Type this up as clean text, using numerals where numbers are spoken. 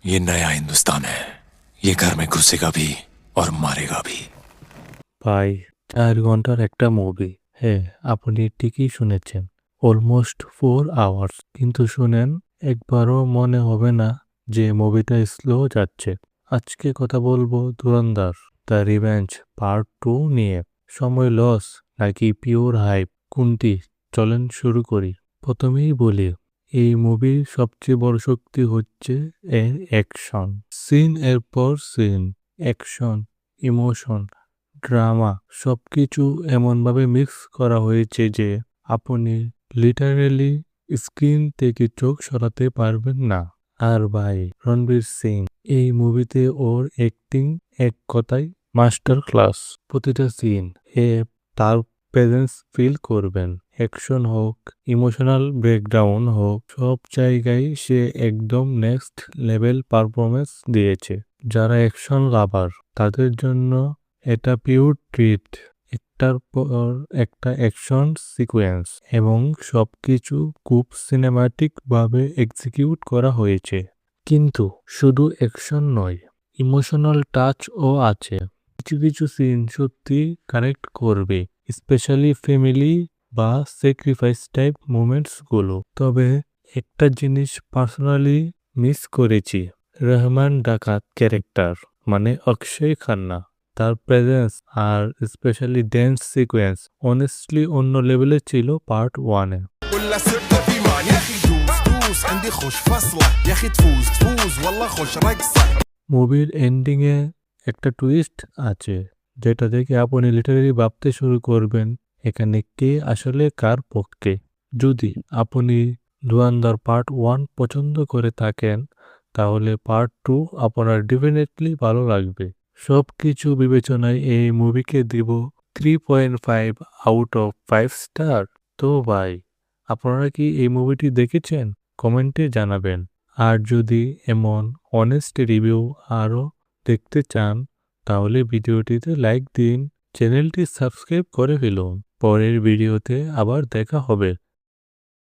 ये नया हिंदुस्तान है। ये घर में घुसेगा भी और मारेगा भी। ভাই 4 ঘন্টার একটা মুভি। হ্যাঁ, আপনি ঠিকই শুনেছেন, অলমোস্ট 4 আওয়ার্স। কিন্তু শুনেন, একবারও মনে হবে না যে মুভিটা স্লো যাচ্ছে। আজকে কথা বলবো ধুরন্ধর দ্য রিভেঞ্জ পার্ট 2 নিয়ে। সময় লস নাকি পিওর হাইপ, কোনটি? চলেন শুরু করি। প্রথমেই বলি, এই মুভির সবচেয়ে বড় শক্তি হচ্ছে এর অ্যাকশন। সিন এর পর সিন, অ্যাকশন, ইমোশন, ড্রামা সবকিছু এমনভাবে মিক্স করা হয়েছে যে আপনি লিটারেলি স্ক্রিন থেকে চোখ সরাতে পারবেন না। আর ভাই, রণবীর সিং এই মুভিতে ওর অ্যাক্টিং এক কথায় মাস্টার ক্লাস। প্রতিটা সিন এ তার প্রেজেন্স ফিল করবেন। অ্যাকশন হোক, ইমোশনাল ব্রেকডাউন হোক, সব জায়গায় সে একদম নেক্সট লেভেল পারফরমেন্স দিয়েছে। যারা অ্যাকশন লাভার তাদের জন্য এটা পিওর ট্রিট। একটার পর একটা অ্যাকশন সিকোয়েন্স এবং সবকিছু খুব সিনেম্যাটিক ভাবে এক্সিকিউট করা হয়েছে। কিন্তু শুধু অ্যাকশন নয়, ইমোশনাল টাচও আছে। কিছু কিছু সিন সত্যি কানেক্ট করবে, স্পেশালি ফ্যামিলি বা স্যাক্রিফাইস টাইপ মুভমেন্টসগুলো। তবে একটা জিনিস পার্সোনালি মিস করেছি, রহমান ডাকাত ক্যারেক্টার মানে অক্ষয় খান্না, তার প্রেজেন্স আর স্পেশালি ড্যান্স সিকোয়েন্স অনেস্টলি অন্য লেভেলে ছিল পার্ট 1-এ। ولا سرنا في مان يا اخي دوس دوس عندي خوش فصلة يا اخي تفوز تفوز والله خوش رقصة মুভির এন্ডিংয়ে একটা টুইস্ট আছে, যেটা দেখে আপনি লিটারেলি ভাবতে শুরু করবেন এখানে কে আসলে কার পক্ষে। যদি আপনি ধুরন্ধর পার্ট 1 পছন্দ করে থাকেন, তাহলে পার্ট 2 আপনার ডেফিনেটলি ভালো লাগবে। সব কিছু বিবেচনায় এই মুভিকে দিব 3.5 আউট অফ 5 স্টার। তো ভাই, আপনারা কি এই মুভিটি দেখেছেন? কমেন্টে জানাবেন। আর যদি এমন অনেস্ট রিভিউ আরও দেখতে চান, তাহলে ভিডিওটিতে লাইক দিন, চ্যানেলটি সাবস্ক্রাইব করে ফেলুন। পরের ভিডিওতে আবার দেখা হবে।